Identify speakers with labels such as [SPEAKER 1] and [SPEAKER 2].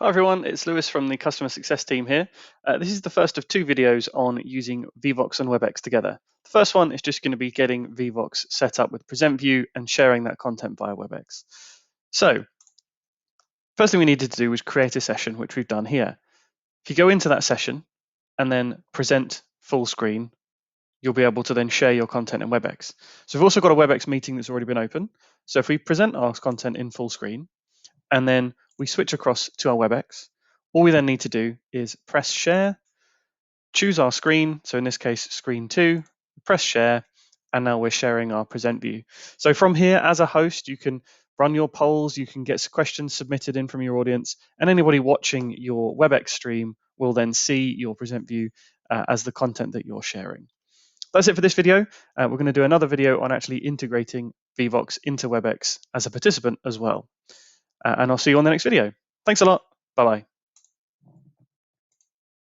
[SPEAKER 1] Hi everyone, it's Lewis from the customer success team here. This is the first of two videos on using Vevox and Webex together. The first one is just going to be getting Vevox set up with Present View and sharing that content via Webex. So, first thing we needed to do was create a session, which we've done here. If you go into that session and then present full screen, you'll be able to then share your content in Webex. So we've also got a Webex meeting that's already been open. So if we present our content in full screen, and then we switch across to our Webex. All we then need to do is press share, choose our screen, so in this case, screen 2, press share, and now we're sharing our present view. So from here, as a host, you can run your polls, you can get questions submitted in from your audience, and anybody watching your Webex stream will then see your present view as the content that you're sharing. That's it for this video. We're going to do another video on actually integrating Vevox into Webex as a participant as well. And I'll see you on the next video. Thanks a lot. Bye-bye.